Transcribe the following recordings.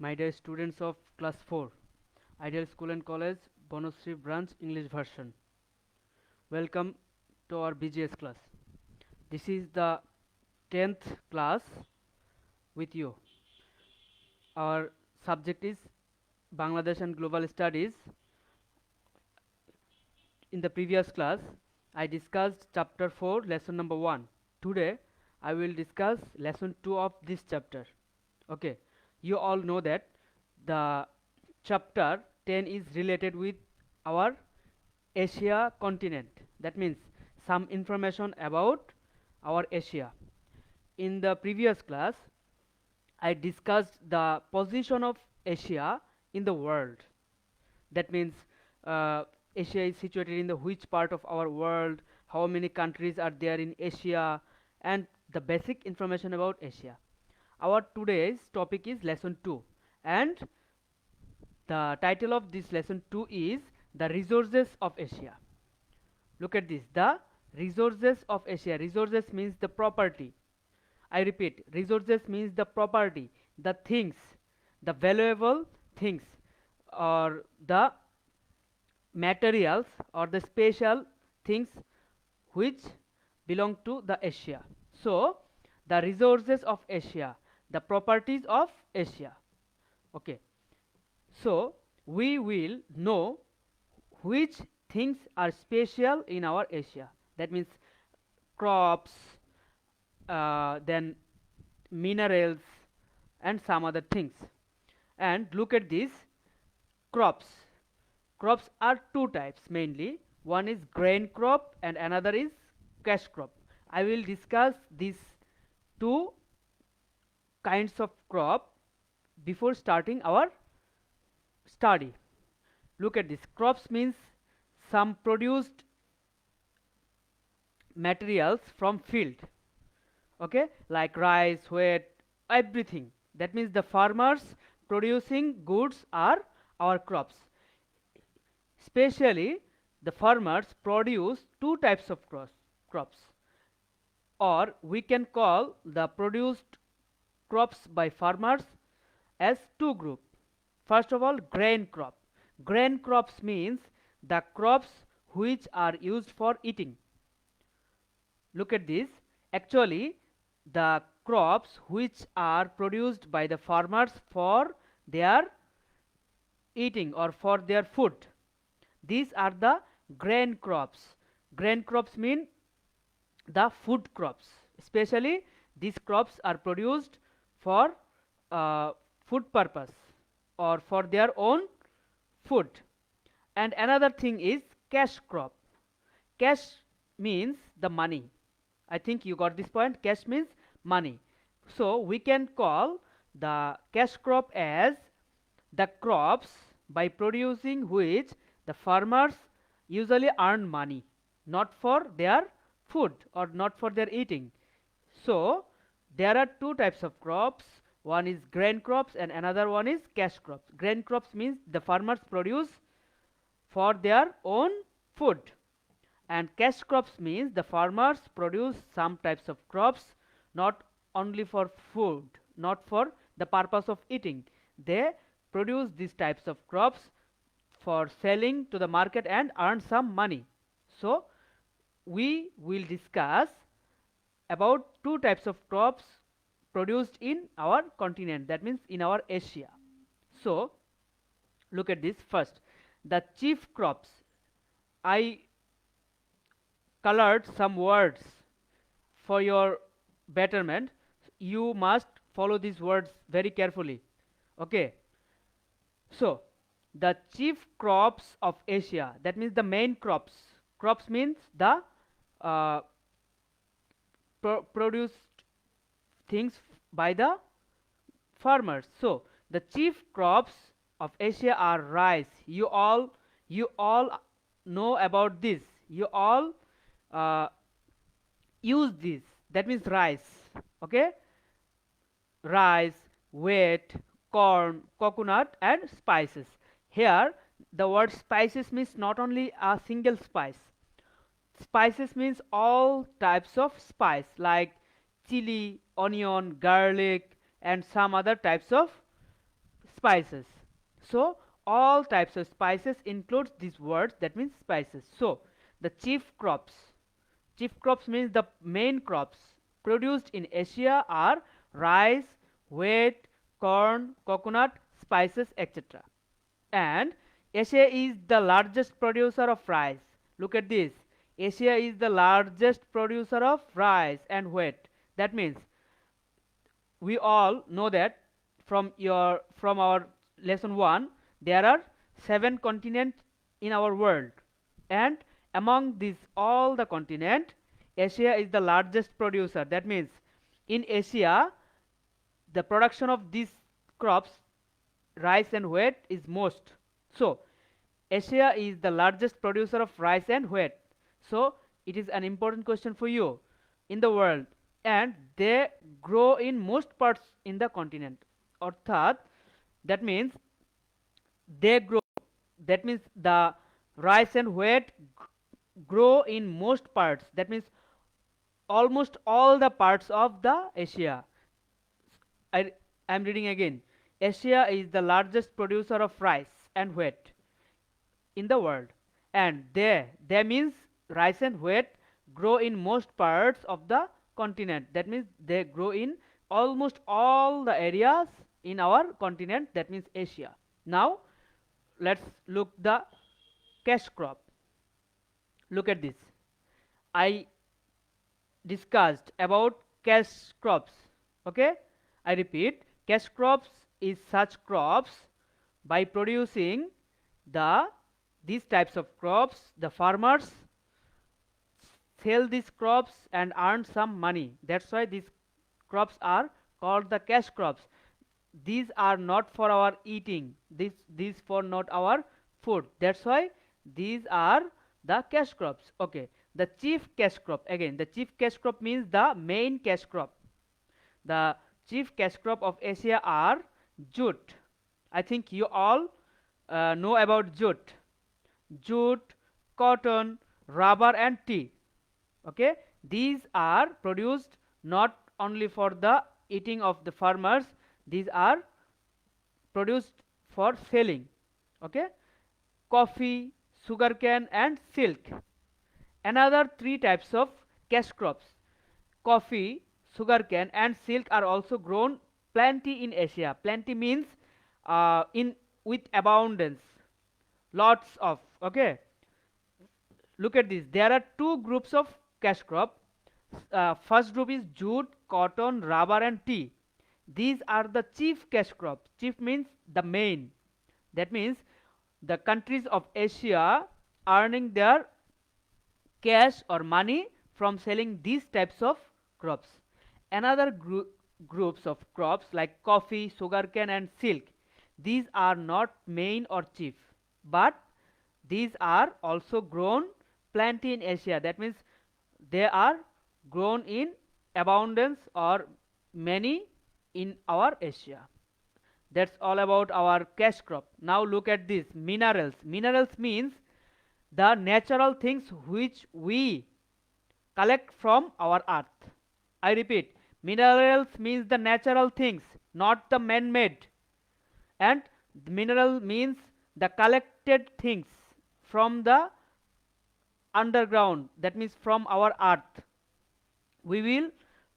My dear students of class 4, Ideal School and College, Bonusri Branch English version. Welcome to our BGS class. This is the 10th class with you. Our subject is Bangladesh and Global Studies. In the previous class, I discussed chapter 4, lesson number 1. Today, I will discuss lesson 2 of this chapter. Okay, you all know that the chapter 10 is related with our Asia continent. That means some information about our Asia. In the previous class, I discussed the position of Asia in the world. That means Asia is situated in the which part of our world, how many countries are there in Asia, and the basic information about Asia. Our today's topic is lesson 2, and the title of this lesson 2 is the resources of Asia. Look at this, the resources of Asia. Resources means the property. I repeat, resources means the property, the things, the valuable things, or the materials or the special things which belong to the Asia. So the resources of Asia, the properties of Asia. Okay, so we will know which things are special in our Asia. That means crops, then minerals, and some other things. And look at this, crops. Crops are two types mainly. One is grain crop and another is cash crop. I will discuss these two kinds of crop before starting our study. Look at this, crops means some produced materials from field, okay, like rice, wheat, everything. That means the farmers producing goods are our crops. Especially the farmers produce two types of crops, or we can call the produced crops by farmers as two groups. First of all, grain crop. Grain crops means the crops which are used for eating. Look at this, actually the crops which are produced by the farmers for their eating or for their food, these are the grain crops. Grain crops mean the food crops. Especially these crops are produced for food purpose or for their own food. And another thing is cash crop. Cash means the money. I think you got this point. Cash means money. So we can call the cash crop as the crops by producing which the farmers usually earn money, not for their food or not for their eating. So there are two types of crops. One is grain crops and another one is cash crops. Grain crops means the farmers produce for their own food, and cash crops means the farmers produce some types of crops not only for food, not for the purpose of eating. They produce these types of crops for selling to the market and earn some money. So we will discuss about two types of crops produced in our continent, that means in our Asia. So look at this. First, the chief crops. I colored some words for your betterment. You must follow these words very carefully. Okay, so the chief crops of Asia, that means the main crops. Crops means the uh, produced things by the farmers. So the chief crops of Asia are rice. You all know about this. You all uh, use this. That means rice. Okay, rice, wheat, corn, coconut, and spices. Here, the word spices means not only a single spice. Spices means all types of spice like chili, onion, garlic, and some other types of spices. So all types of spices includes these words, that means spices. So the chief crops means the main crops produced in Asia are rice, wheat, corn, coconut, spices, etc. And Asia is the largest producer of rice. Look at this. Asia is the largest producer of rice and wheat. That means we all know that from our lesson 1 there are 7 continents in our world, and among these all the continent, Asia is the largest producer. That means in Asia the production of these crops, rice and wheat, is most. So Asia is the largest producer of rice and wheat. So it is an important question for you in the world, and they grow in most parts in the continent. Orthat, that means they grow. That means the rice and wheat grow in most parts. That means almost all the parts of the Asia. I am reading again. Asia is the largest producer of rice and wheat in the world, and they means rice and wheat grow in most parts of the continent. That means they grow in almost all the areas in our continent, that means Asia. Now let's look the cash crop. Look at this. I discussed about cash crops. Okay, I repeat, cash crops is such crops by producing these types of crops, the farmers sell these crops and earn some money. That's why these crops are called the cash crops. These are not for our eating. These for not our food. That's why these are the cash crops. Okay. The chief cash crop, again the chief cash crop means the main cash crop. The chief cash crop of Asia are jute. I think you all know about jute, cotton, rubber and tea. Okay, these are produced not only for the eating of the farmers, these are produced for selling. Okay, coffee, sugarcane and silk. Another 3 types of cash crops, coffee, sugarcane and silk, are also grown plenty in Asia. Plenty means in with abundance, lots of. Okay, look at this. There are 2 groups of cash crop. First group is jute, cotton, rubber and tea. These are the chief cash crops. Chief means the main. That means the countries of Asia earning their cash or money from selling these types of crops. Another groups of crops like coffee, sugarcane and silk, these are not main or chief, but these are also grown plenty in Asia. That means they are grown in abundance or many in our Asia. That's all about our cash crop. Now look at this, minerals. Minerals means the natural things which we collect from our earth. I repeat, minerals means the natural things, not the man-made. And mineral means the collected things from the underground, that means from our earth. We will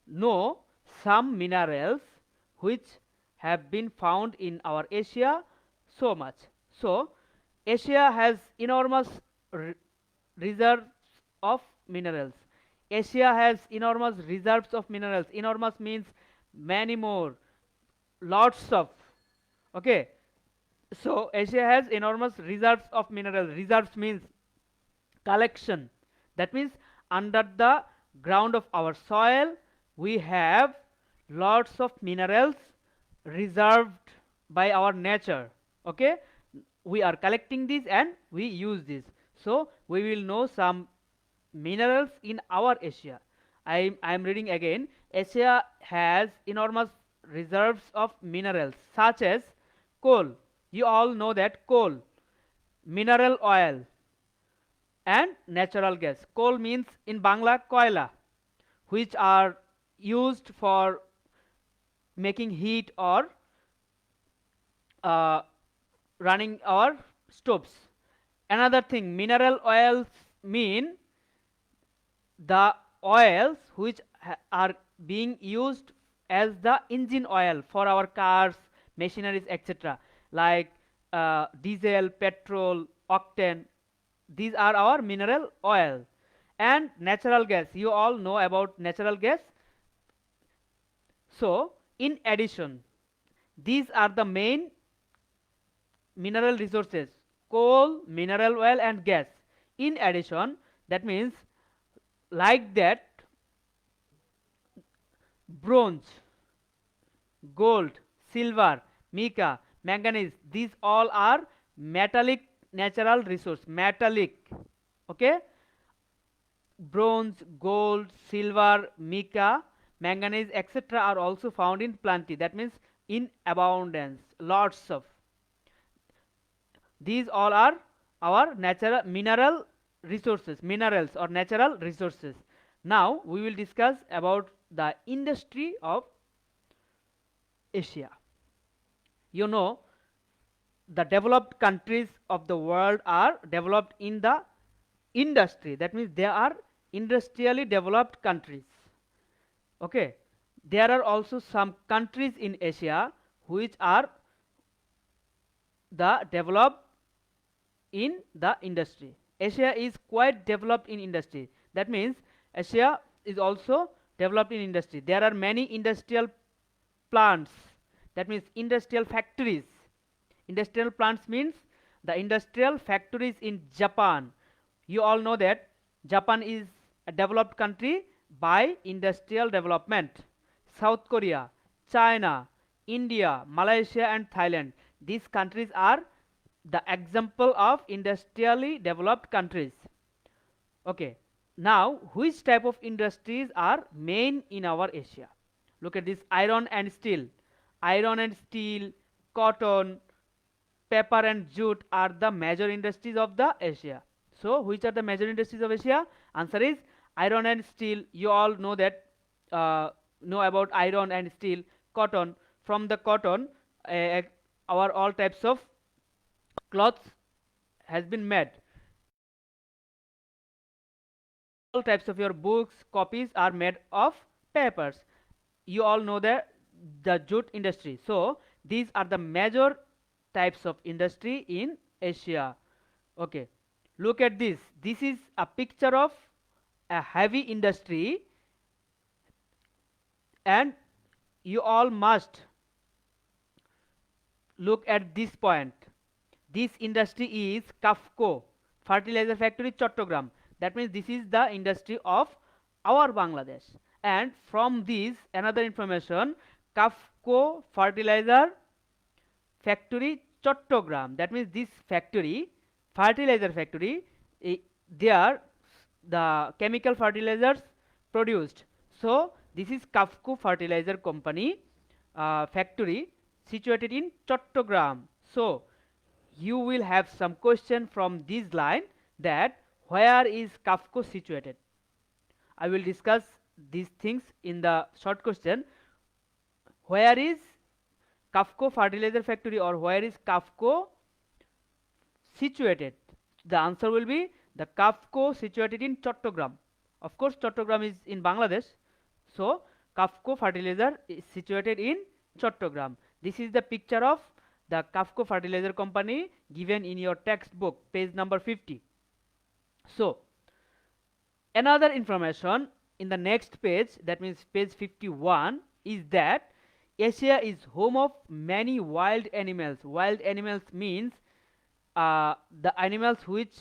know some minerals which have been found in our Asia so much. So Asia has enormous reserves of minerals. Asia has enormous reserves of minerals. Enormous means many more, lots of. Okay, so Asia has enormous reserves of minerals. Reserves means collection. That means under the ground of our soil we have lots of minerals reserved by our nature. Okay, we are collecting these and we use this. So we will know some minerals in our Asia. I am reading again. Asia has enormous reserves of minerals such as coal. You all know that coal, mineral oil and natural gas. Coal means in Bangla koila, which are used for making heat or uh, running our stoves. Another thing, mineral oils mean the oils which are being used as the engine oil for our cars, machineries, etc., like diesel, petrol, octane. These are our mineral oil. And natural gas, you all know about natural gas. So in addition, these are the main mineral resources: coal, mineral oil, and gas. In addition, that means, like that, bronze, gold, silver, mica, manganese, these all are metallic natural resource. Metallic, okay. Bronze, gold, silver, mica, manganese, etc., are also found in plenty. That means in abundance, lots of. These all are our natural mineral resources, minerals or natural resources. Now we will discuss about the industry of Asia. You know, the developed countries of the world are developed in the industry. That means they are industrially developed countries. Okay. There are also some countries in Asia which are the developed in the industry. Asia is quite developed in industry. That means Asia is also developed in industry. There are many industrial plants. That means industrial factories. Industrial plants means the industrial factories in Japan. You all know that Japan is a developed country by industrial development. South Korea, China, India, Malaysia, and Thailand. These countries are the example of industrially developed countries. Okay. Now, which type of industries are main in our Asia? Look at this: iron and steel. Iron and steel, cotton, paper and jute are the major industries of the Asia. So, which are the major industries of Asia? Answer is iron and steel. You all know that, know about iron and steel. Cotton. From the cotton, our all types of cloths has been made. All types of your books, copies are made of papers. You all know the jute industry. So these are the major types of industry in Asia. Okay, look at this. This is a picture of a heavy industry, and you all must look at this point. This industry is Kafco fertilizer factory, Chattogram. That means this is the industry of our Bangladesh. And from this, another information: Kafco fertilizer factory, Chattogram. That means this factory, fertilizer factory, there the chemical fertilizers produced. So this is Kafco fertilizer company factory situated in Chattogram. So you will have some question from this line, that where is Kafco situated? I will discuss these things in the short question. Where is Kafco fertilizer factory, or where is Kafco situated? The answer will be the Kafco situated in Chattogram. Of course, Chattogram is in Bangladesh. So Kafco fertilizer is situated in Chattogram. This is the picture of the Kafco fertilizer company given in your textbook, page number 50. So another information in the next page, that means page 51, is that Asia is home of many wild animals. Wild animals means the animals which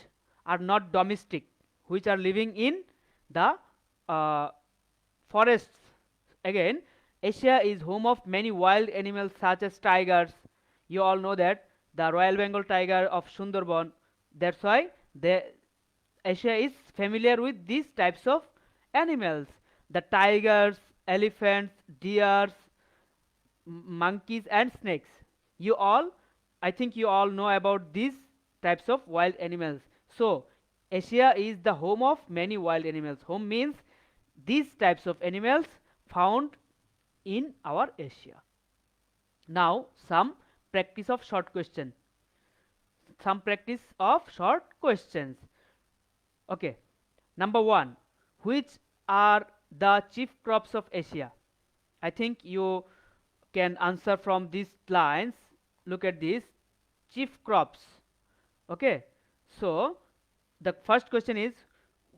are not domestic, which are living in the forests. Again, Asia is home of many wild animals such as tigers. You all know that the Royal Bengal tiger of Sundarban. That's why Asia is familiar with these types of animals: the tigers, elephants, deers, monkeys, and snakes. You all, I think you all know about these types of wild animals. So Asia is the home of many wild animals. Home means these types of animals found in our Asia. Now some practice of short question. Some practice of short questions. Okay. Number 1. Which are the chief crops of Asia? I think you can answer from these lines. Look at this. Chief crops. Okay. So, the first question is,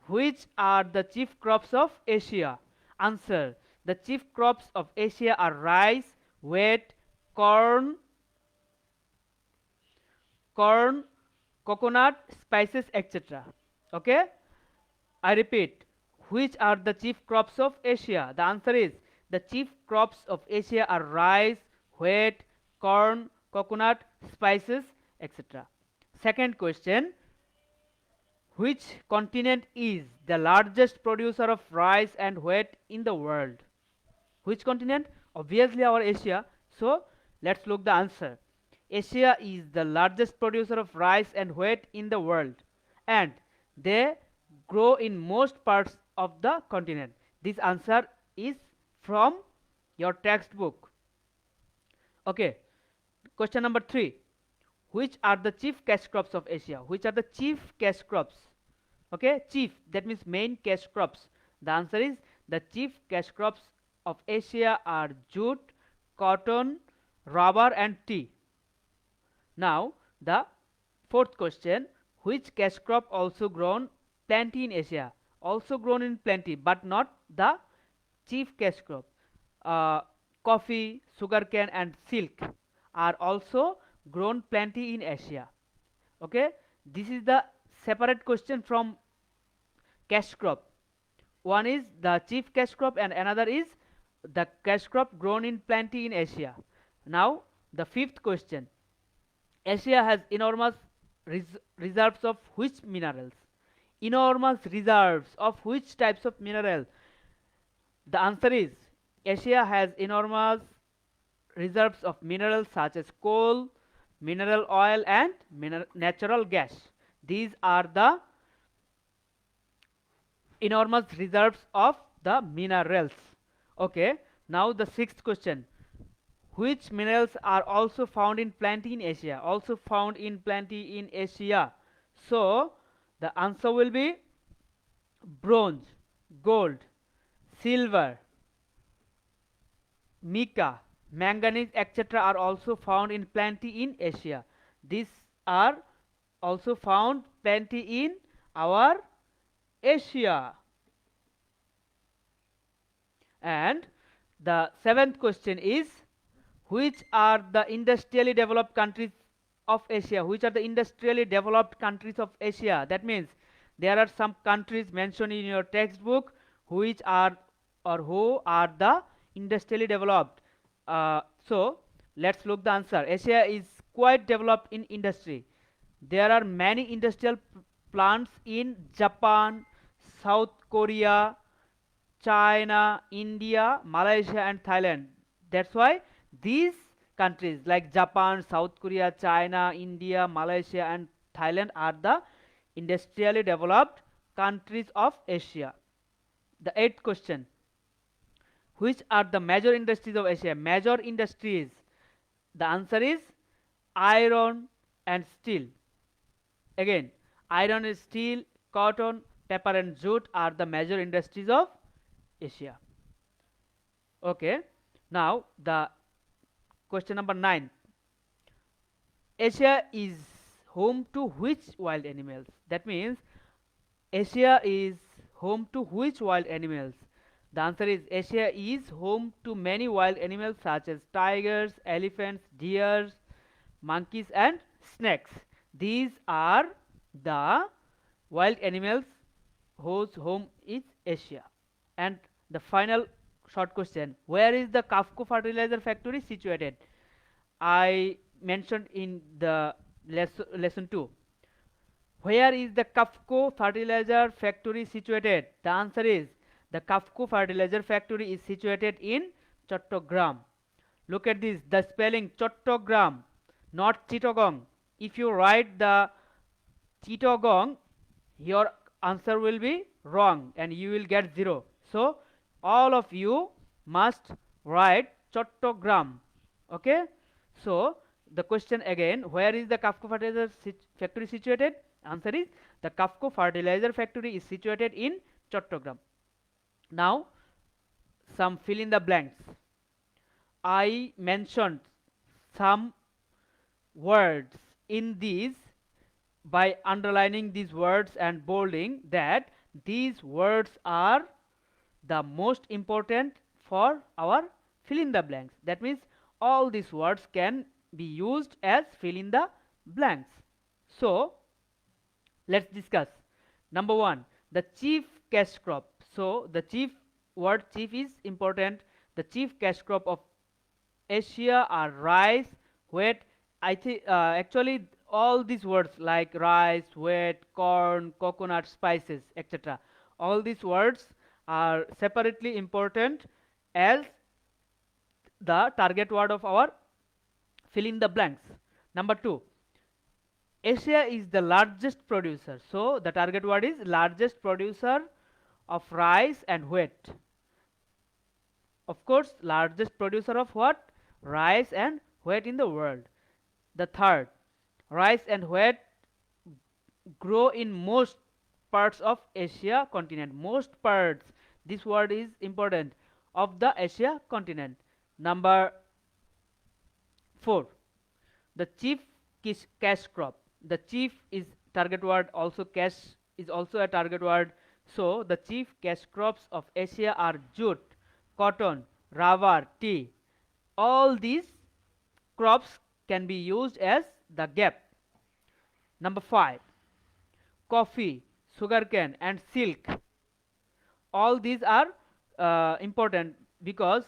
which are the chief crops of Asia? Answer. The chief crops of Asia are rice, wheat, corn, coconut, spices, etc. Okay. I repeat, which are the chief crops of Asia? The answer is, the chief crops of Asia are rice, wheat, corn, coconut, spices, etc. Second question, which continent is the largest producer of rice and wheat in the world? Which continent? Obviously our Asia. So let's look the answer. Asia is the largest producer of rice and wheat in the world, and they grow in most parts of the continent. This answer is from your textbook. Okay. Question number 3. Which are the chief cash crops of Asia? Which are the chief cash crops? Okay, chief, that means main cash crops. The answer is, the chief cash crops of Asia are jute, cotton, rubber and tea. Now the fourth question, which cash crop also grown plenty in Asia? Also grown in plenty, but not the chief cash crop. Coffee, sugarcane and silk are also grown plenty in Asia. Okay, this is the separate question from cash crop. One is the chief cash crop and another is the cash crop grown in plenty in Asia. Now the fifth question, Asia has enormous reserves of which minerals? Enormous reserves of which types of mineral? The answer is, Asia has enormous reserves of minerals such as coal, mineral oil and natural gas. These are the enormous reserves of the minerals. Okay, now the sixth question, which minerals are also found in plenty in Asia? Also found in plenty in Asia. So the answer will be bronze, gold, silver, mica, manganese, etc. are also found in plenty in Asia. These are also found plenty in our Asia. And the seventh question is, which are the industrially developed countries of Asia? Which are the industrially developed countries of Asia? That means there are some countries mentioned in your textbook which are or who are the industrially developed. So let's look the answer. Asia is quite developed in industry. There are many industrial plants in Japan, South Korea, China, India, Malaysia and Thailand. That's why these countries like Japan, South Korea, China, India, Malaysia and Thailand are the industrially developed countries of Asia. The eighth question, which are the major industries of Asia? Major industries. The answer is iron and steel. Again, iron and steel, cotton, paper and jute are the major industries of Asia. Okay, now the question number 9. Asia is home to which wild animals? That means Asia is home to which wild animals? The answer is, Asia is home to many wild animals such as tigers, elephants, deers, monkeys and snakes. These are the wild animals whose home is Asia. And the final short question, where is the QAFCO fertilizer factory situated? I mentioned in the lesson 2. Where is the QAFCO fertilizer factory situated? The answer is, the QAFCO fertilizer factory is situated in Chattogram. Look at this, the spelling Chattogram, not Chittagong. If you write the Chittagong, your answer will be wrong and you will get 0. So all of you must write Chattogram. Okay, so The question again, where is the Qafco fertilizer factory situated? Answer is the Qafco fertilizer factory is situated in Chattogram. Now some fill in the blanks. I mentioned some words in these by underlining these words and bolding that these words are the most important for our fill in the blanks. That means all these words can be used as fill in the blanks. So let's discuss. Number one, the chief cash crop. So the chief is important. The chief cash crop of Asia are rice, wheat. I think actually all these words like rice, wheat, corn, coconut, spices, etc. All these words are separately important as the target word of our fill in the blanks. Number two, Asia is the largest producer. So the target word is largest producer of rice and wheat. Of course, largest producer of what? Rice and wheat in the world. The third, rice and wheat grow in most parts of Asia continent. Most parts. This word is important of the Asia continent. Number 4, the chief cash crop. The chief is target word, also cash is also a target word. So the chief cash crops of Asia are jute, cotton, rubber, tea. All these crops can be used as the gap. Number 5, coffee, sugarcane and silk. All these are important because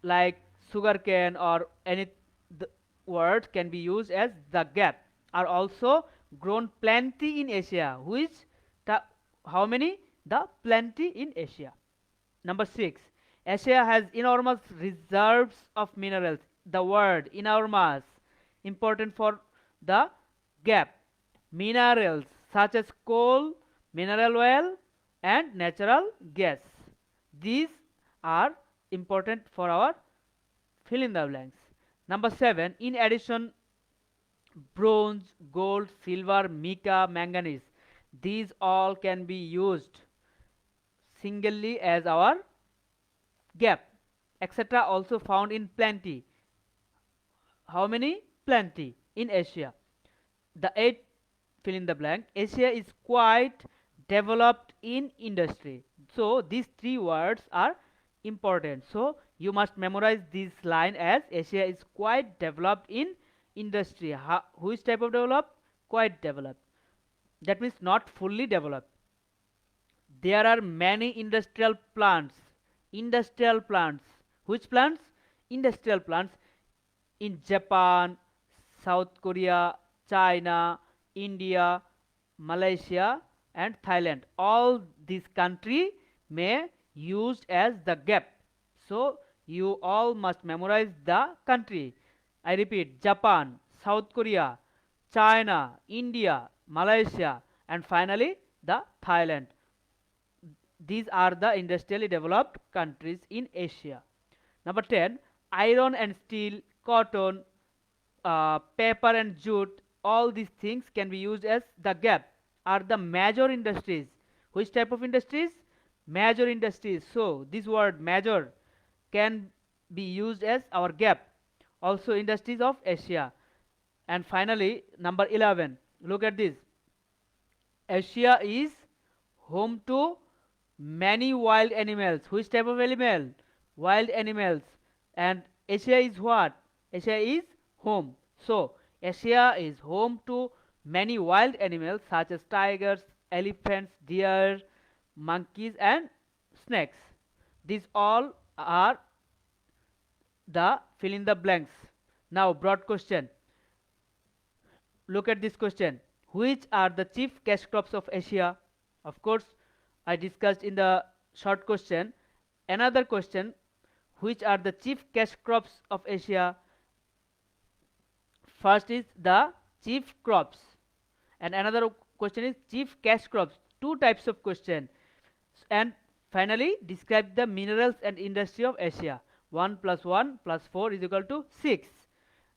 like sugarcane or any word can be used as the gap are also grown plenty in Asia. Which how many? The plenty in Asia. Number 6, Asia has enormous reserves of minerals. The word enormous important for the gap. Minerals such as coal, mineral oil and natural gas. These are important for our fill in the blanks. Number 7, in addition, bronze, gold, silver, mica, manganese. These all can be used singly as our gap, etc. also found in plenty. How many? Plenty in Asia. The 8, fill in the blank, Asia is quite developed in industry. So these 3 words are important. So you must memorize this line as Asia is quite developed in industry. Which type of developed? Quite developed. That means not fully developed. There are many industrial plants. Industrial plants. Which plants? Industrial plants in Japan, South Korea, China, India, Malaysia and Thailand. All these countries may used as the gap. So you all must memorize the country. I repeat, Japan, South Korea, China, India, Malaysia and finally the Thailand. These are the industrially developed countries in Asia. Number 10, iron and steel, cotton, paper and jute, all these things can be used as the gap, are the major industries. Which type of industries? Major industries. So this word major can be used as our gap. Also industries of Asia. And finally number 11, look at this. Asia is home to many wild animals. Which type of animal? Wild animals. And Asia is what? Asia is home. So Asia is home to many wild animals such as tigers, elephants, deer, monkeys and snakes. These all are the fill in the blanks. Now broad question. Look at this question. Which are the chief cash crops of Asia? Of course, I discussed in the short question. Another question, which are the chief cash crops of Asia? First is the chief crops and another question is chief cash crops. 2 types of question. And finally describe the minerals and industry of Asia. 1 plus 1 plus 4 is equal to 6.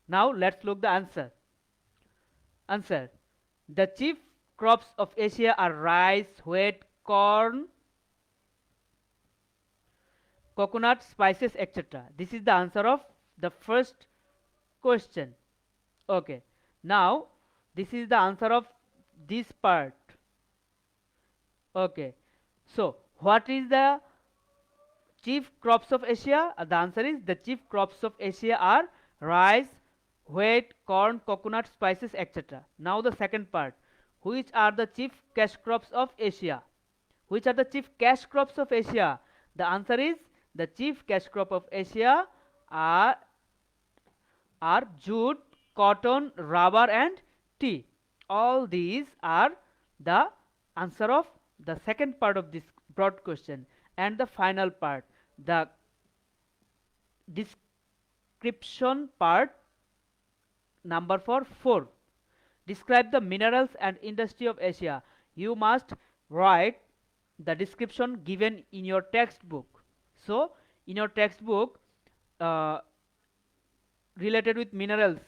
Now let's look the answer. Answer: the chief crops of Asia are rice, wheat, corn, coconut, spices, etc. This is the answer of the first question. Okay. Now this is the answer of this part. Okay. So what is the chief crops of Asia? The answer is the chief crops of Asia are rice, wheat, corn, coconut, spices, etc. Now the second part. Which are the chief cash crops of Asia? Which are the chief cash crops of Asia? The answer is the chief cash crop of Asia are, are jute, cotton, rubber and tea. All these are the answer of the second part of this broad question. And the final part, the description part, number 4. Describe the minerals and industry of Asia. You must write the description given in your textbook. So in your textbook, uh, related with minerals,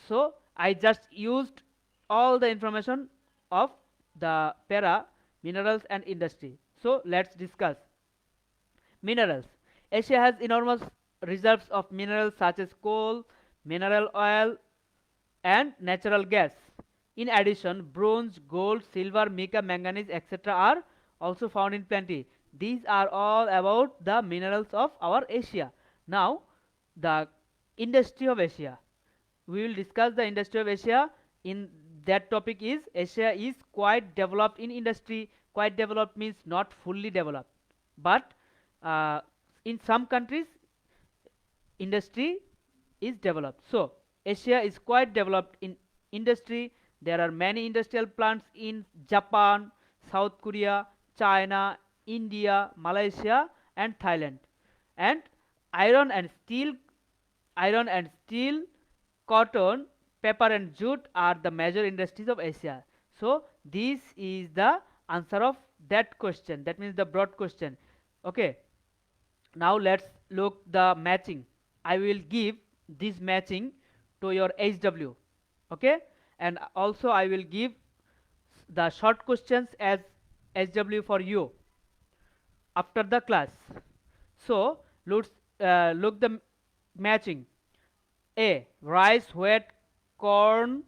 so I just used all the information of the para minerals and industry. So let's discuss minerals. Asia has enormous reserves of minerals such as coal, mineral oil and natural gas. In addition, bronze, gold, silver, mica, manganese, etc. are also found in plenty. These are all about the minerals of our Asia. Now, the industry of Asia. We will discuss the industry of Asia. In that topic is Asia is quite developed in industry. Quite developed means not fully developed, but in some countries industry is developed. So Asia is quite developed in industry. There are many industrial plants in Japan, South Korea, China, India, Malaysia and Thailand. And iron and steel, cotton, paper and jute are the major industries of Asia. So this is the answer of that question. That means the broad question. Okay. Now let's look the matching. I will give this matching to your HW. Okay. And also I will give the short questions as HW for you after the class. So let's look the matching. A. Rice, wheat, corn,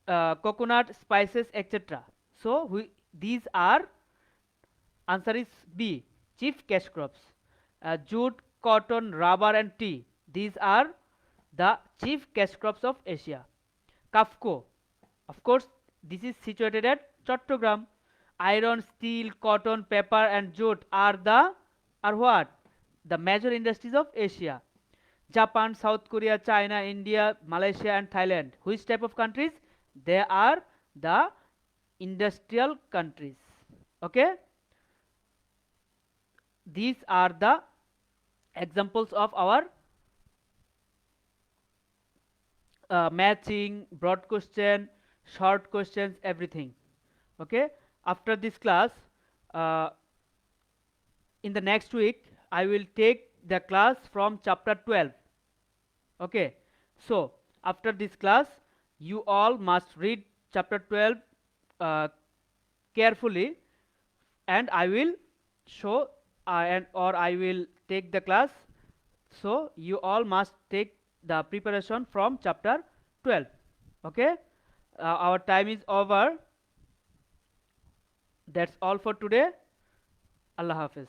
coconut, spices, etc. So these are, answer is B. Chief cash crops. Jute, cotton, rubber and tea. These are the chief cash crops of Asia. Kafko. Of course, this is situated at Chattogram. Iron, steel, cotton, paper and jute are what? The major industries of Asia. Japan, South Korea, China, India, Malaysia and Thailand. Which type of countries? They are the industrial countries. Okay. These are the examples of our matching, broad question, short questions, everything. Okay. After this class, uh, in the next week I will take the class from chapter 12. Okay. So after this class you all must read chapter 12 uh, carefully, and I will show or I will take the class. So you all must take the preparation from chapter 12. Okay. Our time is over. That's all for today. Allah Hafiz.